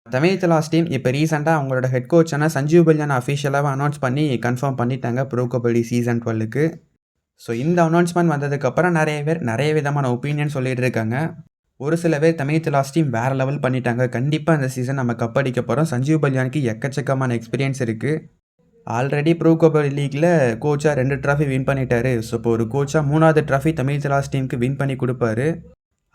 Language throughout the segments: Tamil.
தமிழ் லாஸ்ட் டீம் இப்போ ரீசெண்டா அவங்களோட ஹெட் கோச்சான சஞ்சீவ் பல்யான் அஃபிஷியலாவே அனௌன்ஸ் பண்ணி கன்ஃபார்ம் பண்ணிட்டாங்க ப்ரோ கபடி சீசன் 12க்கு. ஸோ இந்த அனௌன்ஸ்மெண்ட் வந்ததுக்கப்புறம் நெறைய பேர் நெறைய விதமான ஒப்பீனியன் சொல்லிட்டு இருக்காங்க. ஒரு சில பேர் தமிழ் லாஸ்ட் டீம் வேற லெவல் பண்ணிட்டாங்க. கண்டிப்பா இந்த சீசன் நம்ம கப் அடிக்க போறோம். சஞ்சீவ் பல்யானுக்கு எக்கச்சக்கமான எக்ஸ்பீரியன்ஸ் இருக்கு. ஆல்ரெடி ப்ரோ கபடி லீக்ல கோச்சா 2 ட்ராஃபி வின் பண்ணிட்டாரு. ஸோ இப்போ ஒரு கோச்சா 3வது ட்ராஃபி தமிழ் லாஸ்ட் டீமுக்கு வின் பண்ணி குடுப்பாரு.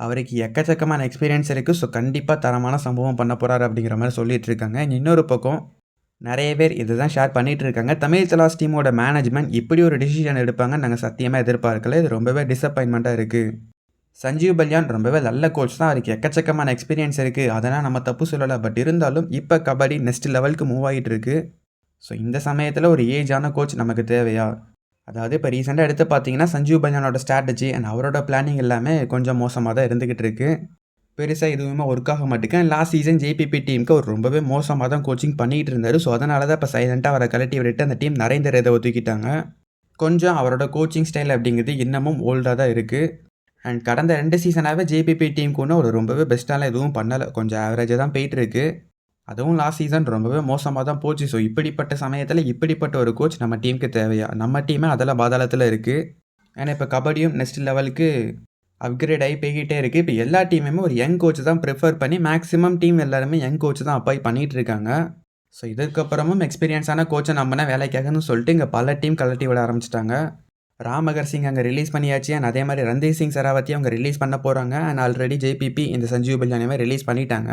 அவருக்கு எக்கச்சக்கமான எக்ஸ்பீரியன்ஸ் இருக்குது. ஸோ கண்டிப்பாக தரமான சம்பவம் பண்ண போகிறாரு அப்படிங்கிற மாதிரி சொல்லிட்டு இருக்காங்க. இன்னொரு பக்கம் நிறைய பேர் இதுதான் ஷேர் பண்ணிட்டு இருக்காங்க. தமிழ் தலாஸ் டீமோட மேனேஜ்மெண்ட் இப்படி ஒரு டிசிஷன் எடுப்பாங்கன்னு நாங்கள் சத்தியமாக எதிர்பார்க்கல. இது ரொம்பவே டிசப்பாயின்மெண்ட்டாக இருக்குது. சஞ்சீவ் பல்யான் ரொம்பவே நல்ல கோச் தான். அவருக்கு எக்கச்சக்கமான எக்ஸ்பீரியன்ஸ் இருக்குது. அதெல்லாம் நம்ம தப்பு சொல்லலை. பட் இருந்தாலும் இப்போ கபடி நெக்ஸ்ட் லெவலுக்கு மூவ் ஆகிட்டு இருக்கு. ஸோ இந்த சமயத்தில் ஒரு ஏஜான கோச் நமக்கு தேவையா? அதாவது இப்போ ரீசெண்டாக எடுத்து பார்த்தீங்கன்னா சஞ்சீவ் பல்யானோட ஸ்ட்ராட்டஜி அண்ட் அவரோட பிளானிங் எல்லாமே கொஞ்சம் மோசமாக தான் இருந்துக்கிட்டு இருக்கு. பெருசாக எதுவுமே ஒர்க் ஆக மாட்டேங்க. லாஸ்ட் சீசன் ஜேபிபி டீமுக்கு அவர் ரொம்பவே மோசமாக தான் கோச்சிங் பண்ணிகிட்டு இருந்தார். ஸோ அதனால தான் இப்போ சைலண்ட்டாக அவரை கழட்டி விட்டுட்டு அந்த டீம் நரேந்தர் யாதவ் ஒதுக்கிட்டாங்க. கொஞ்சம் அவரோட கோச்சிங் ஸ்டைல் அப்படிங்கிறது இன்னமும் ஓல்டாக தான் இருக்குது. அண்ட் கடந்த 2 சீசனாகவே ஜேபிபி டீமுக்கு ஒன்றும் அவர் ரொம்பவே பெஸ்ட்டாலாம் எதுவும் பண்ணலை. கொஞ்சம் ஆவரேஜாக தான் போயிட்டு இருக்கு. அதுவும் லாஸ்ட் சீசன் ரொம்பவே மோசமாக தான் போச்சு. ஸோ இப்படிப்பட்ட சமயத்தில் இப்படிப்பட்ட ஒரு கோச் நம்ம டீமுக்கு தேவையா? நம்ம டீமே அதெல்லாம் பாதாளத்தில் இருக்குது. ஏன்னா இப்போ கபடியும் நெக்ஸ்ட் லெவலுக்கு அப்கிரேட் ஆகி போய்கிட்டே இருக்குது. இப்போ எல்லா டீமுமே ஒரு யங் கோச் தான் ப்ரிஃபர் பண்ணி மேக்ஸிமம் டீம் எல்லாருமே யங் கோச் தான் அப்பாய் பண்ணிகிட்டு இருக்காங்க. ஸோ இதுக்கப்புறமும் எக்ஸ்பீரியன்ஸான கோச்சை நம்பினா வேலைக்காகன்னு சொல்லிட்டு இங்கே பல டீம் கலட்டி விட ஆரம்பிச்சிட்டாங்க. ராமகர் சிங் அங்கே ரிலீஸ் பண்ணியாச்சு. அண்ட் அதே மாதிரி ரந்தீர் சிங் சராவத்தி அவங்க ரிலீஸ் பண்ண போகிறாங்க. அண்ட் ஆல்ரெடி ஜேபிபி இந்த சஞ்சீவ் பல்யானவே ரிலீஸ் பண்ணிட்டாங்க.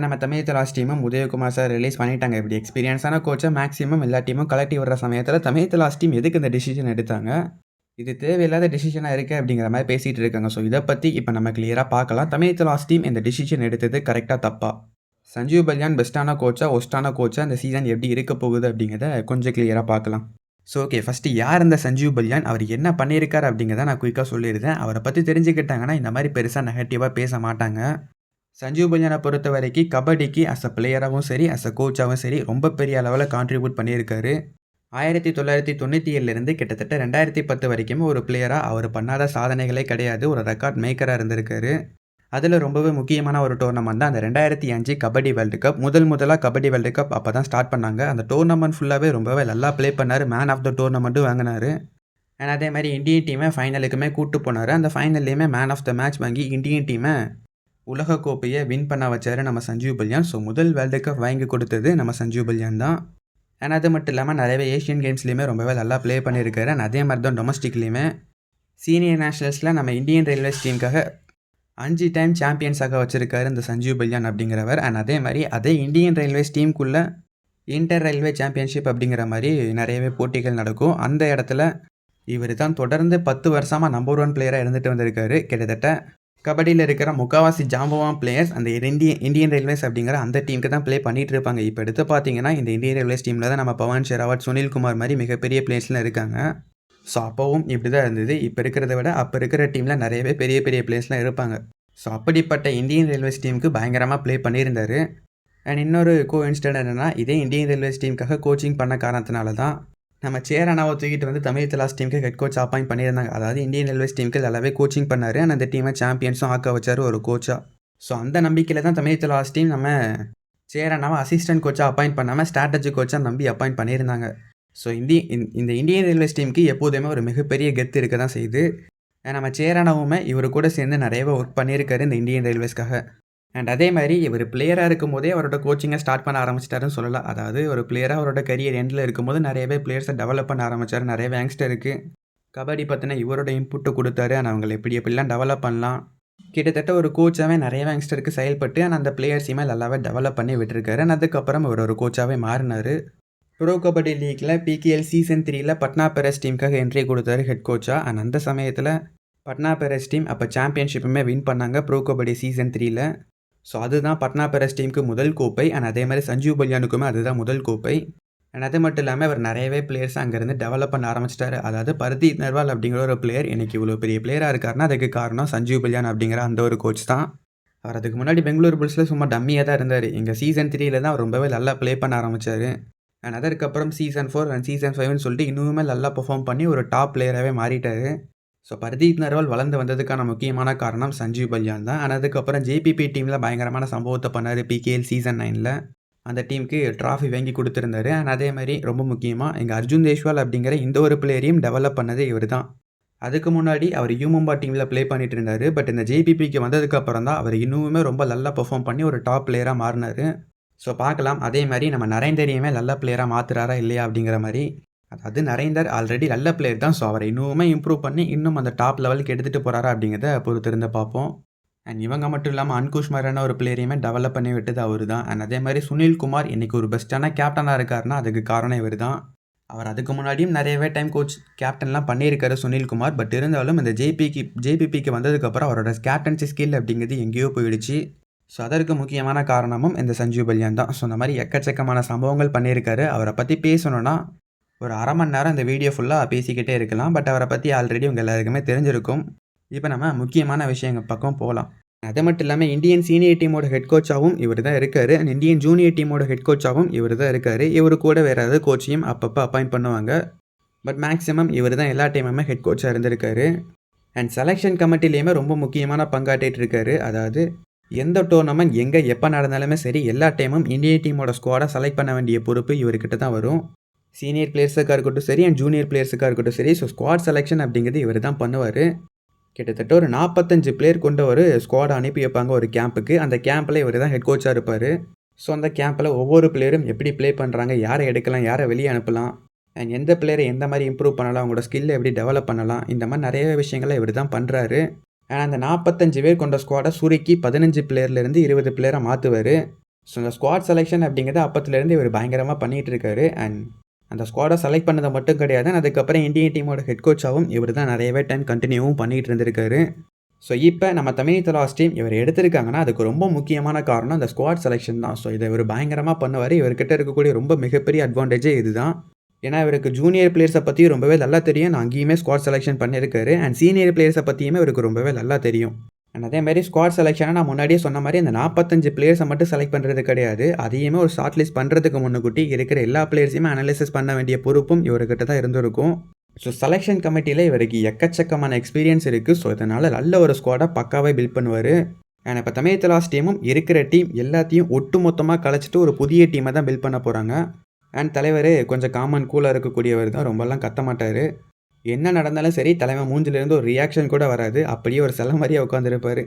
நம்ம தமிழ் லாஸ்ட் டீமும் உதயகுமார் சார் ரிலீஸ் பண்ணிட்டாங்க. இப்படி எக்ஸ்பீரியன்ஸான கோச்சை மேக்ஸிமம் எல்லா டீமும் கலெக்டி விடுற சமயத்தில் தமிழ் லாஸ்ட் டீம் எதுக்கு இந்த டிசிஷன் எடுத்தாங்க? இது தேவையில்லாத டிசிஷனாக இருக்குது அப்படிங்கிற மாதிரி பேசிகிட்டு இருக்காங்க. ஸோ இதை பற்றி இப்போ நம்ம கிளியராக பார்க்கலாம். தமிழ் லாஸ்ட் டீம் இந்த டிசிஷன் எடுத்தது கரெக்டாக தப்பா? சஞ்சீவ் பல்யான் பெஸ்ட்டான கோச்சா ஒஸ்ட்டான கோச்சா இந்த சீசன் எப்படி இருக்க போகுது அப்படிங்கிறத கொஞ்சம் கிளியராக பார்க்கலாம். ஸோ ஓகே, ஃபஸ்ட்டு யார் இந்த சஞ்சீவ் பல்யான், அவர் என்ன பண்ணியிருக்காரு அப்படிங்கிறத நான் குயிக்காக சொல்லியிருந்தேன். அவரை பற்றி தெரிஞ்சுக்கிட்டாங்கன்னா இந்த மாதிரி பெருசாக நெகட்டிவாக பேச மாட்டாங்க. சஞ்சீவ் பல்யானை பொறுத்த வரைக்கும் கபடிக்கு அஸ் அ பிளேயராகவும் சரி அஸ் அ கோச்சாகவும் சரி ரொம்ப பெரிய அளவில் கான்ட்ரிபியூட் பண்ணியிருக்காரு. 1997 கிட்டத்தட்ட 2010 வரைக்கும் ஒரு பிளேயராக அவர் பண்ணாத சாதனைகளே கிடையாது. ஒரு ரெக்கார்ட் மேக்கராக இருந்திருக்காரு. அதில் ரொம்பவே முக்கியமான ஒரு டோர்னமெண்ட் தான் அந்த 2005 கபடி வேர்ல்டு கப். முதலாக கபடி வேர்ல்டு கப் அப்போ தான் ஸ்டார்ட் பண்ணாங்க. அந்த டோர்னமெண்ட் ஃபுல்லாகவே ரொம்பவே நல்லா ப்ளே பண்ணார். மேன் ஆஃப் த டோர்னமெண்ட்டும் வாங்கினார். அண்ட் அதே மாதிரி இந்தியன் டீமை ஃபைனலுக்குமே கூப்பிட்டு போனார். அந்த ஃபைனல்லையுமே மேன் ஆஃப் த மேட்ச் வாங்கி இந்தியன் டீமை உலகக்கோப்பையை வின் பண்ண வச்சார் நம்ம சஞ்சீவ் பல்யான். ஸோ முதல் வேர்ல்டு கப் வாங்கி கொடுத்தது நம்ம சஞ்சீவ் பல்யான் தான். அண்ட் அது மட்டும் இல்லாமல் நிறையவே ஏஷியன் கேம்ஸ்லேயுமே ரொம்பவே நல்லா ப்ளே பண்ணியிருக்காரு. அண்ட் அதே மாதிரி தான் டொமஸ்டிக்லேயுமே சீனியர் நேஷனல்ஸில் நம்ம இந்தியன் ரயில்வேஸ் டீமுக்காக 5 டைம் சாம்பியன்ஸாக வச்சுருக்காரு இந்த சஞ்சீவ் பல்யான் அப்படிங்கிறவர். அண்ட் அதே மாதிரி அதே இந்தியன் ரயில்வேஸ் டீமுக்குள்ளே இன்டர் ரயில்வே சாம்பியன்ஷிப் அப்படிங்கிற மாதிரி நிறையவே போட்டிகள் நடக்கும். அந்த இடத்துல இவர் தான் தொடர்ந்து 10 வருஷமாக நம்பர் 1 பிளேயராக இருந்துட்டு வந்திருக்காரு. கிட்டத்தட்ட கபடியில் இருக்கிற முக்கால்வாசி ஜாம்பவான் பிளேயர்ஸ் அந்த இந்தியன் ரயில்வேஸ் அப்படிங்கிற அந்த டீமுக்கு தான் ப்ளே பண்ணிகிட்டு இருப்பாங்க. இப்போ எடுத்து பார்த்தீங்கன்னா இந்த இந்தியன் ரயில்வேஸ் டீமில் தான் நம்ம பவன் ஷெராவத், சுனில்குமார் மாதிரி மிகப்பெரிய பிளேயர்ஸ்லாம் இருக்காங்க. ஸோ அப்போவும் இப்படி தான் இருந்தது. இப்போ இருக்கிறத விட அப்போ இருக்கிற டீமில் நிறையவே பெரிய பெரிய பிளேயர்ஸ்லாம் இருப்பாங்க. ஸோ அப்படிப்பட்ட இந்தியன் ரயில்வேஸ் டீமுக்கு பயங்கரமாக ப்ளே பண்ணியிருந்தார். அண்ட் இன்னொரு இன்சிடென்ட் என்னென்னா, இதே இந்தியன் ரயில்வேஸ் டீமுக்காக கோச்சிங் பண்ண காரணத்தினால தான் நம்ம சேரனாவை தூக்கிட்டு வந்து தமிழ் லாஸ்ட் டீமுக்கு ஹெட் கோச் அப்பாயிண்ட் பண்ணியிருந்தாங்க. அதாவது இந்தியன் ரயில்வேஸ் டீமுக்கு நல்லாவே கோச்சிங் பண்ணார். அண்ட் அந்த டீமை சாம்பியன்ஸும் ஆக்க வச்சார் ஒரு கோச்சாக. ஸோ அந்த நம்பிக்கையில் தான் தமிழ் லாஸ்ட் டீம் நம்ம சேரனாவை அசிஸ்டன்ட் கோச்சாக அப்பாயிண்ட் பண்ணாமல் ஸ்ட்ராட்டஜி கோச்சாக நம்பி அப்பாயிண்ட் பண்ணியிருந்தாங்க. ஸோ இந்த இந்தியன் ரயில்வேஸ் டீமுக்கு எப்போதுமே ஒரு மிகப்பெரிய கெத்து இருக்க தான் செய்யுது. நம்ம சேரனாவுமே இவர் கூட சேர்ந்து நிறையவே ஒர்க் பண்ணியிருக்காரு இந்த இந்தியன் ரயில்வேஸ்க்காக. அண்ட் அதே மாதிரி இவர் பிளேயராக இருக்கும் போதே அவரோட கோச்சிங்கை ஸ்டார்ட் பண்ண ஆரம்பிச்சிட்டாருன்னு சொல்லலாம். அதாவது ஒரு பிளேயராக அவரோட கரியர் எண்டில் இருக்கும்போது நிறையவே பிளேயர்ஸை டெவலப் பண்ண ஆரம்பித்தார். நிறையவே யங்ஸ்டருக்கு கபடி பற்றின இவரோட இன்புட்டை கொடுத்தாரு. ஆனால் அவங்களை எப்படிலாம் டெவலப் பண்ணலாம், கிட்டத்தட்ட ஒரு கோச்சாகவே நிறைய யங்ஸ்டருக்கு செயல்பட்டு ஆனால் அந்த பிளேயர்ஸையுமே நல்லாவே டெவலப் பண்ணி விட்டுருக்காரு. அண்ட் அதுக்கப்புறம் இவர் ஒரு கோச்சாகவே மாறினார். ப்ரோ கபடி லீக்கில் பிகேஎல் சீசன் 3ல் பட்னா பெரஸ் டீமுக்காக என்ட்ரி கொடுத்தாரு ஹெட் கோச்சாக. அண்ட் அந்த சமயத்தில் பட்னா பெரஸ் டீம் அப்போ சாம்பியன்ஷிப்புமே வின் பண்ணாங்க ப்ரோ கபடி சீசன் 3ல். ஸோ அதுதான் பட்னா பெரஸ் டீமுக்கு முதல் கோப்பை. அண்ட் அதே மாதிரி சஞ்சீவ் பல்யானுக்குமே அதுதான் முதல் கோப்பை. அண்ட் அது மட்டும் இல்லாமல் அவர் நிறையவே பிளேயர்ஸ் அங்கேருந்து டெவலப் பண்ண ஆரம்பிச்சிட்டாரு. அதாவது பர்தீப் நர்வால் அப்படிங்கிற ஒரு பிளேயர் இன்றைக்கி இவ்வளோ பெரிய பிளேயராக இருக்காருன்னா அதுக்கு காரணம் சஞ்சீவ் பல்யான் அப்படிங்கிற அந்த ஒரு கோச் தான். அவர் அதுக்கு முன்னாடி பெங்களூர் புல்ஸில் சும்மா டம்மியாக தான் இருந்தார். இங்கே சீசன் 3ல் தான் ரொம்பவே நல்லா ப்ளே பண்ண ஆரம்பித்தார். அண்ட் அதற்கப்புறம் சீசன் 4 அண்ட் சீசன் 5ன்னு சொல்லிட்டு இன்னுமே நல்லா பெர்ஃபார்ம் பண்ணி ஒரு டாப் பிளேயராகவே மாறிட்டார். ஸோ பர்தீப் நர்வால் வளர்ந்து வந்ததுக்கான முக்கியமான காரணம் சஞ்சீவ் பல்யான் தான். ஆனா அதுக்கப்புறம் ஜேபிபி டீமில் பயங்கரமான சம்பவத்தை பண்ணார் பிகேஎல் சீசன் 9ல். அந்த டீமுக்கு ட்ராஃபி வாங்கி கொடுத்துருந்தாரு. அண்ட் அதே மாதிரி ரொம்ப முக்கியமாக எங்கள் அர்ஜுன் தேஷ்வால் அப்படிங்கிற இந்த ஒரு பிளேயரையும் டெவலப் பண்ணது இவர் தான். அதுக்கு முன்னாடி அவர் யூமும்பா டீமில் ப்ளே பண்ணிட்டு இருந்தார். பட் இந்த ஜேபிபிக்கு வந்ததுக்கப்புறம் தான் அவர் இன்னுமே ரொம்ப நல்லா பெர்ஃபார்ம் பண்ணி ஒரு டாப் பிளேயராக மாறினார். ஸோ பார்க்கலாம் அதே மாதிரி நம்ம நரேந்தரையுமே நல்ல பிளேயராக மாற்றுறாரா இல்லையா அப்படிங்கிற மாதிரி. அதாவது நரேந்தர் ஆல்ரெடி நல்ல பிளேயர் தான். ஸோ அவரை இன்னுமே இம்ப்ரூவ் பண்ணி இன்னும் அந்த டாப் லெவலுக்கு எடுத்துகிட்டு போகிறாரா அப்படிங்கிறத பொறுத்திருந்து பார்ப்போம். அண்ட் இவங்க மட்டும் இல்லாமல் அன்குஷ் மாதிரியான ஒரு பிளேயரையுமே டெவலப் பண்ணி விட்டது அவர் தான். அண்ட் அதே மாதிரி சுனில் குமார் இன்றைக்கி ஒரு பெஸ்ட்டான கேப்டனாக இருக்காருன்னா அதுக்கு காரணம் இவர் தான். அவர் அதுக்கு முன்னாடியும் நிறையவே டைம் கோச் கேப்டன்லாம் பண்ணியிருக்காரு சுனில் குமார். பட் இருந்தாலும் இந்த ஜேபிபிக்கு வந்ததுக்கப்புறம் அவரோட கேப்டன்சி ஸ்கில் அப்படிங்கிறது எங்கேயோ போயிடுச்சு. ஸோ அதற்கு முக்கியமான காரணமும் இந்த சஞ்சீவ் பல்யான் தான். ஸோ இந்த மாதிரி எக்கச்சக்கமான சம்பவங்கள் பண்ணியிருக்காரு. அவரை பற்றி பேசணுன்னா ஒரு அரை மணி நேரம் இந்த வீடியோ ஃபுல்லாக பேசிக்கிட்டே இருக்கலாம். பட் அவரை பற்றி ஆல்ரெடி உங்கள் எல்லாருக்குமே தெரிஞ்சிருக்கும். இப்போ நம்ம முக்கியமான விஷயங்கள் பக்கம் போகலாம். அது மட்டும் இல்லாமல் இந்தியன் சீனியர் டீமோட ஹெட் கோச்சாகவும் இவர் தான் இருக்கார். அண்ட் இந்தியன் ஜூனியர் டீமோட ஹெட் கோச்சாகவும் இவர் தான் இருக்கார். இவர் கூட வேறு ஏதாவது கோச்சையும் அப்பப்போ அப்பாயிண்ட் பண்ணுவாங்க. பட் மேக்ஸிமம் இவர் தான் எல்லா டைமுமே ஹெட் கோச்சாக இருந்திருக்காரு. அண்ட் செலெக்ஷன் கமிட்டிலையுமே ரொம்ப முக்கியமான பங்காற்றிட்டு இருக்காரு. அதாவது எந்த டோர்னமெண்ட் எங்கே எப்போ நடந்தாலுமே சரி எல்லா டைமும் இந்தியன் டீமோட ஸ்குவாடை செலக்ட் பண்ண வேண்டிய பொறுப்பு இவர்கிட்ட தான் வரும். சீனியர் பிளேயர்ஸுக்காக இருக்கட்டும் சரி அண்ட் ஜூனியர் பிளேயர்ஸுக்காக இருக்கட்டும் சரி. ஸோ ஸ்குவாட் செலெக்ஷன் அப்படிங்கிறது இவர் தான் பண்ணுவார். கிட்டத்தட்ட ஒரு 45 பிளேயர் கொண்ட ஒரு ஸ்குவாடை அனுப்பி வைப்பாங்க ஒரு கேம்புக்கு. அந்த கேம்பில் இவர் தான் ஹெட் கோச்சாக இருப்பார். ஸோ அந்த கேம்பில் ஒவ்வொரு பிளேயரும் எப்படி ப்ளே பண்ணுறாங்க, யாரை எடுக்கலாம், யாரை வெளியே அனுப்பலாம், அண்ட் எந்த பிளேயரை எந்த மாதிரி இம்ப்ரூவ் பண்ணலாம், அவங்களோட ஸ்கில்லை எப்படி டெவலப் பண்ணலாம், இந்த மாதிரி நிறைய விஷயங்களை இவர் தான் பண்ணுறாரு. அண்ட் அந்த 45 பேர் கொண்ட ஸ்குவாடை சுருக்கி 15 பிளேயர்லேருந்து 20 பிளேயரை மாற்றுவார். ஸோ அந்த ஸ்குவாட் செலெக்ஷன் அப்படிங்கிறது அப்பத்துலேருந்து இவர் பயங்கரமாக பண்ணிகிட்டு இருக்காரு. அண்ட் அந்த ஸ்குவாடை செலக்ட் பண்ணதை மட்டும் கிடையாது, அதுக்கப்புறம் இந்தியன் டீமோட ஹெட் கோச்சாகவும் இவர் தான் நிறையவே டைம் கண்டினியூவும் பண்ணிகிட்டு இருந்திருக்காரு. ஸோ இப்போ நம்ம தமிழ் தலாஸ் டீம் இவர் எடுத்திருக்காங்கன்னா அதுக்கு ரொம்ப முக்கியமான காரணம் அந்த ஸ்குவாட் செலெக்ஷன் தான். ஸோ இதை இவர் பயங்கரமாக பண்ணுவார். இவர்கிட்ட இருக்கக்கூடிய ரொம்ப மிகப்பெரிய அட்வான்டேஜே இது தான். ஏன்னா இவருக்கு ஜூனியர் பிளேயர்ஸை பற்றி ரொம்பவே நல்லா தெரியும். நான் அங்கேயுமே ஸ்குவாட் செலெக்ஷன் பண்ணியிருக்காரு. அண்ட் சீனியர் பிளேயர்ஸை பற்றியுமே இவருக்கு ரொம்பவே நல்லா தெரியும். அண்ட் அதே மாதிரி ஸ்குவாட் செலெக்ஷனை நான் முன்னாடியே சொன்ன மாதிரி அந்த 45 பிளேயர்ஸை மட்டும் செலக்ட் பண்ணுறது கிடையாது. அதையுமே ஒரு ஷார்ட் லிஸ்ட் பண்ணுறதுக்கு முன்னுக்கூட்டி இருக்கிற எல்லா பிளேயர்ஸையுமே அனலைசிஸ் பண்ண வேண்டிய பொறுப்பும் இவர்கிட்ட தான் இருந்திருக்கும். ஸோ செலெக்ஷன் கமிட்டியில் இவருக்கு எக்கச்சக்கமான எக்ஸ்பீரியன்ஸ் இருக்குது. ஸோ இதனால் நல்ல ஒரு ஸ்குவாடை பக்காவே பில்ட் பண்ணுவார். அண்ட் இப்போ தமிழ் தலாஸ் டீமும் இருக்கிற டீம் எல்லாத்தையும் ஒட்டு மொத்தமாக கலைச்சிட்டு ஒரு புதிய டீமை தான் பில்ட் பண்ண போகிறாங்க. அண்ட் தலைவர் கொஞ்சம் காமன் கூலாக இருக்கக்கூடியவர் தான். ரொம்பலாம் கத்த மாட்டார். என்ன நடந்தாலும் சரி தலைவன் மூஞ்சிலேருந்து ஒரு ரியாக்ஷன் கூட வராது. அப்படியே ஒரு சில மாதிரியாக உட்காந்துருப்பார்.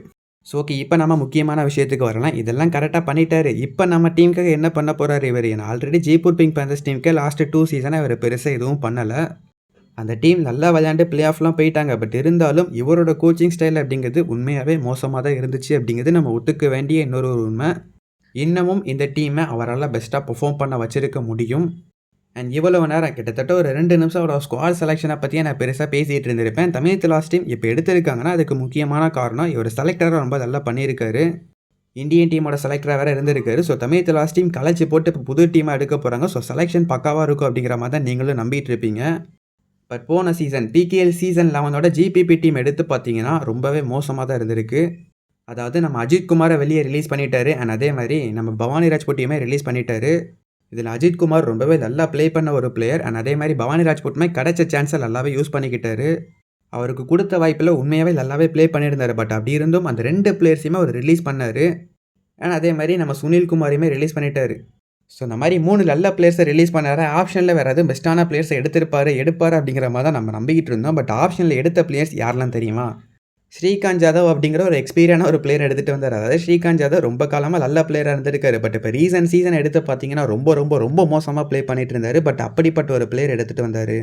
ஸோ ஓகே, இப்போ நம்ம முக்கியமான விஷயத்துக்கு வரலாம். இதெல்லாம் கரெக்டாக பண்ணிட்டாரு. இப்போ நம்ம டீமுக்காக என்ன பண்ண போகிறாரு இவர்? ஏன்னா ஆல்ரெடி ஜெய்ப்பூர் பிங்க் பேந்தர்ஸ் டீமுக்கு லாஸ்ட்டு 2 சீசனாக இவர் பெருசாக எதுவும் பண்ணலை. அந்த டீம் நல்லா விளையாண்டு பிளே ஆஃப்லாம் போயிட்டாங்க. பட் இருந்தாலும் இவரோட கோச்சிங் ஸ்டைல் அப்படிங்கிறது உண்மையாகவே மோசமாக தான் இருந்துச்சு அப்படிங்கிறது நம்ம ஒத்துக்க வேண்டிய இன்னொரு உண்மை. இன்னமும் இந்த டீமை அவரால் பெஸ்ட்டாக பெர்ஃபார்ம் பண்ண வச்சிருக்க முடியும். அண்ட் இவ்வளவு நேரம் கிட்டத்தட்ட ஒரு 2 நிமிஷம் அவரோட ஸ்குவாட் செலெக்ஷனை பற்றியே நான் பெருசாக பேசிகிட்டு இருந்திருப்பேன். தமிழ் தலாஸ் டீம் இப்போ எடுத்திருக்காங்கன்னா அதுக்கு முக்கியமான காரணம் இவர் செலக்டராக ரொம்ப நல்லா பண்ணியிருக்காரு. இந்தியன் டீமோட செலக்டராக வேறு இருந்திருக்காரு. ஸோ தமிழ் தலாஸ் டீம் கலைச்சி போட்டு இப்போ புது டீமாக எடுக்க போகிறாங்க. ஸோ செலெக்ஷன் பக்காவாக இருக்கும் அப்படிங்கிற மாதிரி தான் நீங்களும் நம்பிட்டு இருப்பீங்க. பட் போன சீசன் பிகேஎல் சீசன் 11ஓட ஜிபிபி டீம் எடுத்து பார்த்தீங்கன்னா ரொம்பவே மோசமாக தான் இருந்திருக்கு. அதாவது நம்ம அஜித் குமாரை வெளியே ரிலீஸ் பண்ணிட்டாரு. அண்ட் அதே மாதிரி நம்ம பவானி ராஜ்புட்டையுமே ரிலீஸ் பண்ணிட்டாரு. இதில் அஜித் குமார் ரொம்பவே நல்லா ப்ளே பண்ண ஒரு பிளேயர். அண்ட் அதே மாதிரி பவானி ராஜ்புட்டுமே கிடைச்ச சான்ஸை நல்லாவே யூஸ் பண்ணிக்கிட்டாரு. அவருக்கு கொடுத்த வாய்ப்பில் உண்மையாகவே நல்லாவே ப்ளே பண்ணியிருந்தார். பட் அப்படி இருந்தும் அந்த 2 பிளேயர்ஸையுமே அவர் ரிலீஸ் பண்ணார். அண்ட் அதே மாதிரி நம்ம சுனில் குமாரையுமே ரிலீஸ் பண்ணிட்டாரு. ஸோ இந்த மாதிரி 3 நல்ல பிளேயர்ஸை ரிலீஸ் பண்ணார். ஆப்ஷனில் வேறு எதுவும் பெஸ்ட்டான பிளேயர்ஸை எடுப்பார் அப்படிங்கிற மாதிரி தான் நம்ம நம்பிக்கிட்டு இருந்தோம். பட் ஆப்ஷனில் எடுத்த பிளேயர்ஸ் யாரெல்லாம் தெரியுமா? ஸ்ரீகாந்த் ஜாதவ் அப்படிங்கிற ஒரு எக்ஸ்பீரியான ஒரு பிளேயர் எடுத்துகிட்டு வந்தார். அதாவது ஸ்ரீகாந்த் ஜாதவ் ரொம்ப காலமாக நல்ல பிளேயராக இருந்திருக்காரு. பட் இப்போ ரீசன்ட் சீசன் எடுத்து பார்த்தீங்கன்னா ரொம்ப ரொம்ப ரொம்ப மோசமாக ப்ளே பண்ணிட்டு இருந்தார். பட் அப்படிப்பட்ட ஒரு பிளேயர் எடுத்துகிட்டு வந்தார்.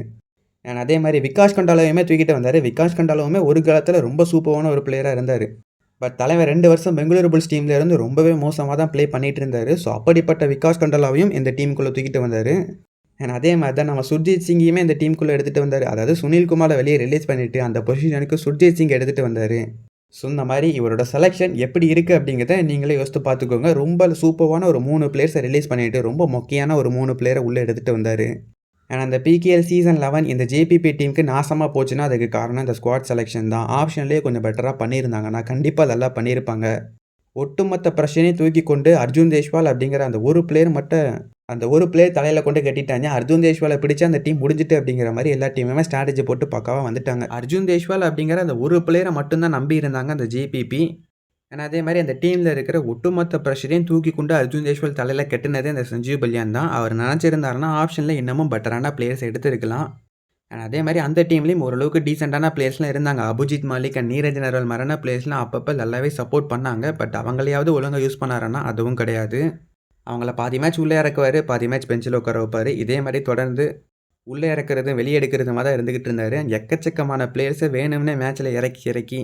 அண்ட் அதே மாதிரி விகாஷ் கண்டாலாவையுமே தூக்கிட்டு வந்தார். விகாஷ் கண்டாலாவுமே ஒரு காலத்தில் ரொம்ப சூப்பரான ஒரு பிளேயராக இருந்தார். பட் தலைவர் 2 வருஷம் பெங்களூரு புல்ஸ் டீமில் இருந்து ரொம்பவே மோசமாக தான் ப்ளே பண்ணிட்டு இருந்தார். ஸோ அப்படிப்பட்ட விகாஷ் கண்டாலாவையும் இந்த டீமுக்குள்ளே தூக்கிட்டு வந்தார். அண்ட் அதே மாதிரி தான் நம்ம சுர்ஜித் சிங்கையுமே இந்த டீமுக்குள்ளே எடுத்துகிட்டு வந்தார். அதாவது சுனில் குமாரை வெளியே ரிலீஸ் பண்ணிவிட்டு அந்த பொசிஷனுக்கு சுர்ஜித் சிங் எடுத்துகிட்டு வந்தார். ஸோ இந்த மாதிரி இவரோட செலெக்ஷன் எப்படி இருக்குது அப்படிங்கிறத நீங்களே யோசித்து பார்த்துக்கோங்க. ரொம்ப சூப்பரான ஒரு 3 பிளேயர்ஸை ரிலீஸ் பண்ணிவிட்டு ரொம்ப முக்கியமான ஒரு 3 பிளேயரை உள்ளே எடுத்துகிட்டு வந்தார். அண்ட் அந்த பிகேஎல் சீசன் 11 இந்த ஜேபிபி டீமுக்கு நாசமாக போச்சுன்னா அதுக்கு காரணம் இந்த ஸ்குவாட் செலெக்ஷன் தான். ஆப்ஷன்லேயே கொஞ்சம் பெட்டராக பண்ணியிருந்தாங்கன்னா கண்டிப்பாக நல்லா பண்ணியிருப்பாங்க. ஒட்டுமொத்த பிரச்சனையும் தூக்கி கொண்டு அர்ஜுன் தேஷ்வால் அப்படிங்கிற அந்த ஒரு பிளேயர் மட்டும் அந்த ஒரு பிளேயர் தலையில கொண்டு கட்டிட்டாங்க. அர்ஜுன் தேஷ்வால பிடிச்சா அந்த டீம் முடிஞ்சுட்டு அப்படிங்கிற மாரி எல்லா டீமுமே ஸ்ட்ராட்டஜி போட்டு பக்காவா வந்துட்டாங்க. அர்ஜுன் தேஷ்வால் அப்படிங்கிற அந்த ஒரு பிளேயர மட்டும் தான் நம்பி இருந்தாங்க அந்த ஜேபிபி. ஏன்னா அதே மாரி அந்த டீம்ல இருக்கிற ஒட்டுமொத்த பிரஷரையும் தூக்கி கொண்டு அர்ஜுன் தேஷ்வால் தலையில கட்டுனதே அந்த சஞ்சீவ் பல்யான் தான். அவர் நினைச்சிருந்தாருன்னா ஆப்ஷன்ல இன்னமும் பெட்டரான பிளேயர்ஸ் எடுத்திருக்கலாம். அதே மாரி அந்த டீம்லயும் ஓரளவுக்கு டீசென்ட்டான பிளேயர்ஸ்லாம் இருந்தாங்க. அபிஜித் மாலிக் அண்ட் நீரஜ் நர்வால் மாரியான பிளேயர்ஸ்லாம் அப்பப்ப நல்லாவே சப்போர்ட் பண்ணாங்க. பட் அவங்களையாவது ஒழுங்கா யூஸ் பண்ணாரான்னா அதுவும் கிடையாது. அவங்கள பாதி மேட்ச் உள்ள இறக்குவாரு, பாதி மேட்ச் பெஞ்சில உட்கார வைப்பாரு. இதே மாரி தொடர்ந்து உள்ள இறக்குறதும், வெளிய எடுக்கிறதுமா தான் இருந்துகிட்டு இருந்தாரு. எக்கச்சக்கமான பிளேயர்ஸ வேணும்னே மேட்ச்ல இறக்கி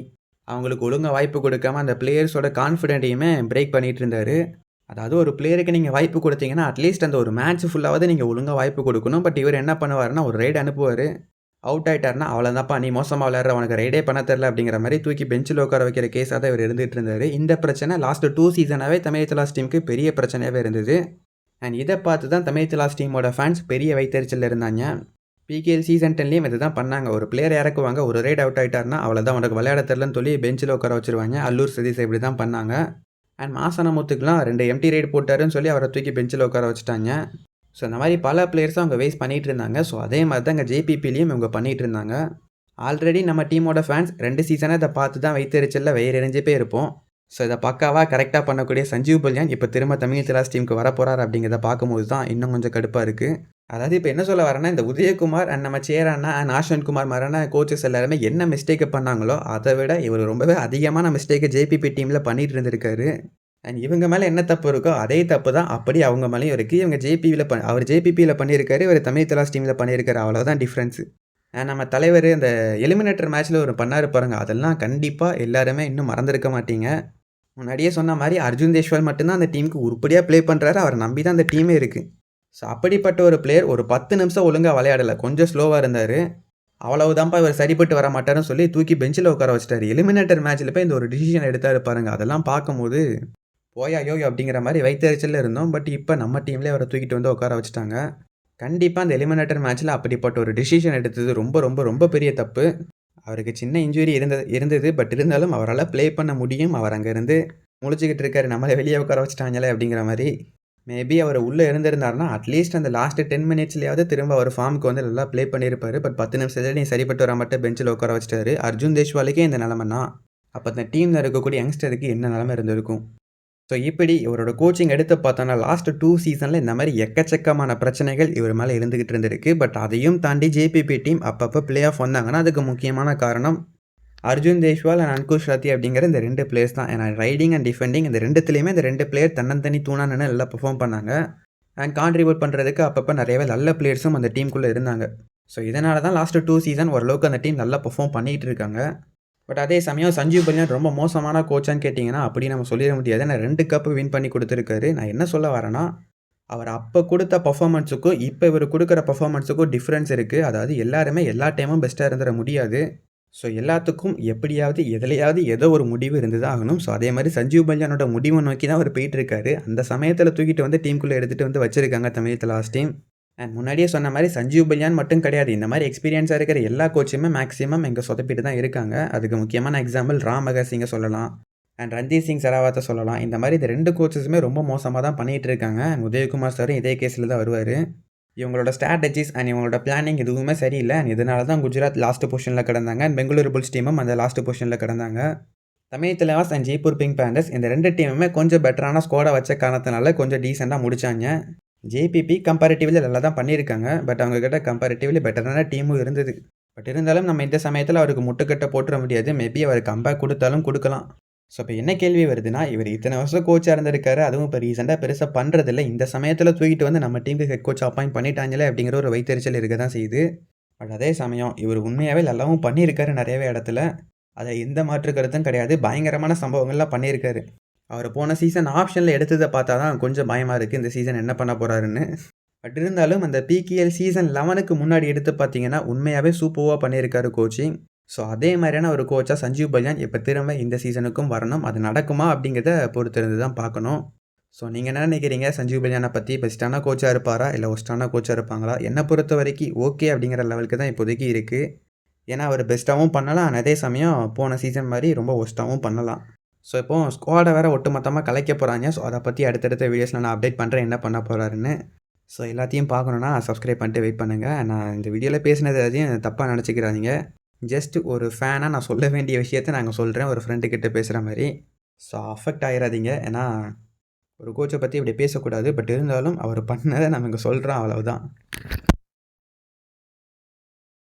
அவங்களுக்கு ஒழுங்கா வாய்ப்பு கொடுக்காம அந்த பிளேயர்ஸோட கான்ஃபிடென்ட்டையுமே பிரேக் பண்ணிட்டு இருந்தாரு. அதாவது ஒரு பிளேயருக்கு நீங்க வாய்ப்பு குடுத்தீங்கன்னா, அட்லீஸ்ட் அந்த ஒரு மேட்ச் ஃபுல்லாவது நீங்க ஒழுங்கா வாய்ப்பு குடுக்கணும். பட் இவரு என்ன பண்ணுவாருன்னா, ஒரு ரெய்டு அனுப்புவாரு. அவுட் ஆயிட்டாருன்னா, "அவ்வளோதான்ப்பா நீ மோசமா விளையாடுற. உனக்கு ரெய்டே பண்ண தெரியல." அப்படிங்கிற மாரி தூக்கி பெஞ்சில உட்கார வைக்கிற கேஸா தான் இவரு இருந்துட்டு இருந்தாரு. இந்த பிரச்சனை லாஸ்ட் 2 சீசனாவே தமிழ் தலாஸ் டீமுக்கு பெரிய பிரச்சனையாவே இருந்தது. அண்ட் இத பார்த்து தான் தமிழ் தலாஸ் டீமோட ஃபேன்ஸ் பெரிய வயித்தெரிச்சல்ல இருந்தாங்க. பிகேஎல் சீசன் 10லயும் இதுதான் பண்ணாங்க. ஒரு பிளேயர் இறக்குவாங்க. ஒரு ரெய்டு அவுட் ஆயிட்டாருன்னா, "அவ்வளோதான் உனக்கு விளையாட தெரியலன்னு" சொல்லி பெஞ்சில உட்கார வச்சுருவாங்க. அல்லூர் சதீஷ் இப்படி தான் பண்ணாங்க. அண்ட் மாசானமுத்துக்குலாம் 2 எம்ப்டி ரைட் போட்டாருன்னு சொல்லி அவர தூக்கி பெஞ்சில உட்கார வச்சுட்டாங்க. ஸோ இந்த மாரி பல பிளேயர்ஸ அவங்க வேஸ்ட் பண்ணிட்டு இருந்தாங்க. ஸோ அதே மாரி தான் இங்க ஜேபிபிலயும் இவங்க பண்ணிட்டு இருந்தாங்க. ஆல்ரெடி நம்ம டீமோட ஃபேன்ஸ் 2 சீசனா இத பார்த்து தான் வயித்தெரிச்சல்ல வயிறு எரிஞ்சு போயிருப்போம். ஸோ இத பக்காவா கரெக்ட்டா பண்ணக்கூடிய சஞ்சீவ் பல்யான் இப்ப திரும்ப தமிழ் தலாஸ் டீமுக்கு வரப்போறாரு அப்படிங்கிறத பார்க்கும்போது தான் இன்னும் கொஞ்சம் கடுப்பா இருக்கு. அதாவது இப்ப என்ன சொல்ல வரேன்னா, இந்த உதயகுமார் அண்ட் நம்ம சேர் அண்ணா அண்ட் ஆஷ்வந்த் குமார் மாரியான கோச்சஸ் எல்லாருமே என்ன மிஸ்டேக்க பண்ணாங்களோ, அத விட இவரு ரொம்பவே அதிகமான மிஸ்டேக்க ஜேபிபி டீம்ல பண்ணிட்டு இருந்திருக்காரு. அண்ட் இவங்க மேல என்ன தப்பு இருக்கோ, அதே தப்பு தான் அப்படியே அவங்க மேலயும் இருக்கு. இவங்க அவர் ஜேபிபில பண்ணியிருக்காரு. இவரு தமிழ் தலாஸ் டீம்ல பண்ணியிருக்காரு. அவ்வளோதான் டிஃபரன்ஸு. நம்ம தலைவரு அந்த எலிமினேட்டர் மேட்ச்ல ஒரு பண்ணாரு பாருங்க. அதெல்லாம் கண்டிப்பா எல்லாருமே இன்னும் மறந்திருக்க மாட்டீங்க. முன்னாடியே சொன்ன மாரி அர்ஜுன் தேஷ்வால் மட்டும் தான் அந்த டீமுக்கு உருப்படியா ப்ளே பண்றாரு. அவர நம்பி தான் அந்த டீமே இருக்கு. ஸோ அப்படிப்பட்ட ஒரு பிளேயர் ஒரு 10 நிமிஷம் ஒழுங்கா விளையாடல. கொஞ்சம் ஸ்லோவா இருந்தாரு. அவ்வளவுதான்ப்பா இவர் சரிப்பட்டு வர மாட்டாருன்னு சொல்லி தூக்கி பெஞ்சில உட்கார வச்சுட்டாரு. எலிமினேட்டர் மேட்ச்ல போய் இந்த ஒரு டிசிஷன் எடுத்தாரு பாருங்க. அதெல்லாம் பார்க்கும்போது, போயா யோய் அப்படிங்கிற மாரி வயித்தெரிச்சல்ல இருந்தோம். பட் இப்ப நம்ம டீம்லயே அவர தூக்கிட்டு வந்து உட்கார வச்சுட்டாங்க. கண்டிப்பா அந்த எலிமினேட்டர் மேட்ச்ல அப்படிப்பட்ட ஒரு டிசிஷன் எடுத்தது ரொம்ப ரொம்ப ரொம்ப பெரிய தப்பு. அவருக்கு சின்ன இன்ஜூரி இருந்தது. பட் இருந்தாலும் அவரால ப்ளே பண்ண முடியும். அவர் அங்கருந்து முழிச்சுக்கிட்டு இருக்காரு. நம்மள வெளிய உட்கார வச்சுட்டாங்களே அப்படிங்கிற மாரி. மேபி அவர் உள்ள இருந்திருந்தாருன்னா, அட்லீஸ்ட் அந்த லாஸ்ட் 10 மினிட்ஸ்லயாவது திரும்ப அவர் ஃபார்ம்க்கு வந்து நல்லா ப்ளே பண்ணியிருப்பாரு. பட் 10 நிமிஷத்துல நீ சரிப்பட்டு வர மாட்ட பெஞ்சில உட்கார வச்சுட்டாரு. அர்ஜுன் தேஷ்வாலுக்கே இந்த நிலைமைன்னா, அப்ப அந்த டீம்ல இருக்கக்கூடிய யங்ஸ்டருக்கு என்ன நிலைமை இருந்திருக்கும்? ஸோ இப்படி இவரோட கோச்சிங் எடுத்து பார்த்தோம்னா, லாஸ்ட் 2 சீசன்ல இந்த மாரி எக்கச்சக்கமான பிரச்சனைகள் இவர் மேல இருந்துகிட்டு இருந்திருக்கு. பட் அதையும் தாண்டி ஜேபிபி டீம் அப்பப்ப பிளே ஆஃப் வந்தாங்கன்னா, அதுக்கு முக்கியமான காரணம் அர்ஜுன் தேஷ்வால் அண்ட் அன்குஷ் ரத்தி அப்படிங்கிற இந்த 2 பிளேயர்ஸ் தான். ஏன்னா ரைடிங் அண்ட் டிஃபெண்டிங் இந்த 2த்துலயுமே இந்த 2 பிளேயர் தன்னந்தனி தூணா நின்னு நல்லா பெர்ஃபார்ம் பண்ணாங்க. அண்ட் கான்ட்ரிபியூட் பண்றதுக்கு அப்பப்ப நிறையவே நல்ல பிளேயர்ஸும் அந்த டீமுக்குள்ள இருந்தாங்க. ஸோ இதனால தான் லாஸ்ட் 2 சீசன் ஓரளவுக்கு அந்த டீம் நல்லா பெர்ஃபார்ம் பண்ணிட்டு இருக்காங்க. பட் அதே சமயம் சஞ்சீவ் பல்யான் ரொம்ப மோசமான கோச்சான்னு கேட்டிங்கன்னா, அப்படி நம்ம சொல்லிட முடியாது. ஏன்னா 2 கப் வின் பண்ணி குடுத்துருக்காரு. நான் என்ன சொல்ல வரேன்னா, அவர் அப்ப குடுத்த பெர்ஃபார்மன்ஸுக்கும், இப்ப இவரு குடுக்குற பெர்ஃபார்மன்ஸுக்கும் டிஃபரன்ஸ் இருக்கு. அதாவது எல்லாருமே எல்லா டைமும் பெஸ்ட்டா இருந்துற முடியாது. ஸோ எல்லாத்துக்கும் எப்படியாவது, எதுலயாவது ஏதோ ஒரு முடிவு இருந்து தான் ஆகணும். ஸோ அதே மாரி சஞ்சீவ் பல்யானோட முடிவ நோக்கி தான் அவரு போயிட்டுருக்காரு. அந்த சமயத்துல தூக்கிட்டு வந்து டீமுக்குள்ள எடுத்துட்டு வந்து வச்சிருக்காங்க தமிழ் தலாஸ் டீம். அண்ட் முன்னாடியே சொன்ன மாரி சஞ்சீவ் பல்யான் மட்டும் கிடையாது. இந்த மாரி எக்ஸ்பீரியன்ஸா இருக்கிற எல்லா கோச்சுமே மேக்ஸிமம் இங்க சொதப்பிட்டு தான் இருக்காங்க. அதுக்கு முக்கியமான எக்ஸாம்பிள் ராம் மகர் சிங்க சொல்லலாம். அண்ட் ரன்தீப் சிங் சராவத்த சொல்லலாம். இந்த மாரி இந்த 2 கோச்சஸுமே ரொம்ப மோசமா தான் பண்ணிட்டு இருக்காங்க. அண்ட் உதயகுமார் சாரும் இதே கேஸ்ல தான் வருவாரு. இவங்களோட ஸ்ட்ராட்டஜிஸ் அண்ட் இவங்களோட பிளானிங் எதுவுமே சரியில்ல. அண்ட் இதனால தான் குஜராத் லாஸ்ட் பொசிஷன்ல கிடந்தாங்க. அண்ட் பெங்களூரு புல்ஸ் டீமும் அந்த லாஸ்ட் பொசிஷன்ல கிடந்தாங்க. Tamil Thalaivas and Jaipur pink panthers இந்த 2 டீமுமே கொஞ்சம் பெட்டரான ஸ்குவாட வச்ச காரணத்தினால கொஞ்சம் டீசென்ட்டா முடிச்சாங்க. ஜேபிபி கம்பேரிட்டிவ்லி நல்லா தான் பண்ணியிருக்காங்க. பட் அவங்க கிட்ட கம்பேரிட்டிவ்லி பெட்டரான டீமும் இருந்தது. பட் இருந்தாலும் நம்ம இந்த சமயத்துல அவருக்கு முட்டுக்கட்ட போட்டுற முடியாது. மேபி அவர் கம்பேக் குடுத்தாலும் குடுக்கலாம். ஸோ இப்ப என்ன கேள்வி வருதுன்னா, இவரு இத்தன வருஷம் கோச்சா இருந்திருக்காரு. அதுவும் இப்ப ரீசென்ட்டா பெருசா பண்றதில்ல. இந்த சமயத்துல தூக்கிட்டு வந்து நம்ம டீமுக்கு ஹெட் கோச் அப்பாயிண்ட் பண்ணிட்டாங்களே அப்படிங்கிற ஒரு வயித்தெரிச்சல் இருக்க தான் செய்யுது. பட் அதே சமயம் இவரு உண்மையாவே நல்லாவும் பண்ணியிருக்காரு நெறையவே இடத்துல. அதுல எந்த மாற்று கருத்தும் கிடையாது. பயங்கரமான சம்பவங்கள்லாம் பண்ணியிருக்காரு. அவரு போன சீசன் ஆப்ஷன்ல எடுத்தத பார்த்தா தான் கொஞ்சம் பயமா இருக்கு. இந்த சீசன் என்ன பண்ண போறாருன்னு. பட் இருந்தாலும் அந்த பிகேஎல் சீசன் 11க்கு முன்னாடி எடுத்து பார்த்தீங்கன்னா, உண்மையாவே சூப்பர்வா பண்ணியிருக்காரு கோச்சிங். ஸோ அதே மாரியான ஒரு கோச்சா சஞ்சீவ் பல்யான் இப்ப திரும்ப இந்த சீசனுக்கும் வரணும். அது நடக்குமா அப்படிங்கிறத பொறுத்திருந்து தான் பார்க்கணும். ஸோ நீங்க என்ன நினைக்கிறீங்க? சஞ்சீவ் பல்யான பத்தி பெஸ்ட்டான கோச்சா இருப்பாரா? இல்ல வொர்ஸ்ட்டான கோச்சா இருப்பாங்களா? என்ன பொறுத்தவரைக்கும் ஓகே அப்படிங்கிற லெவலுக்கு தான் இப்போதைக்கு இருக்கு. ஏன்னா அவரு பெஸ்ட்டாவும் பண்ணலாம். அதே சமயம் போன சீசன் மாரி ரொம்ப வொர்ஸ்ட்டாவும் பண்ணலாம். ஸோ இப்போ ஸ்குவாட வேற ஒட்டுமொத்தமா கலைக்க போறாங்க. ஸோ அத பத்தி அடுத்தடுத்த வீடியோஸ்ல நான் அப்டேட் பண்றேன் என்ன பண்ண போறாருன்னு. ஸோ எல்லாத்தையும் பார்க்கணுன்னா சப்ஸ்கிரைப் பண்ணிட்டு வெயிட் பண்ணுங்கள். நான் இந்த வீடியோவில் பேசினது எதையும் தப்பாக நினச்சிக்கிறாதீங்க. ஜஸ்ட் ஒரு ஃபேனாக நான் சொல்ல வேண்டிய விஷயத்த நாங்கள் சொல்கிறேன் ஒரு ஃப்ரெண்டுக்கிட்ட பேசுகிற மாதிரி. ஸோ அஃபெக்ட் ஆயிடாதீங்க. ஏன்னா ஒரு கோச்சை பற்றி இப்படி பேசக்கூடாது. பட் இருந்தாலும் அவர் பண்ணதை நம்ம இங்கே சொல்கிறோம் அவ்வளவுதான்.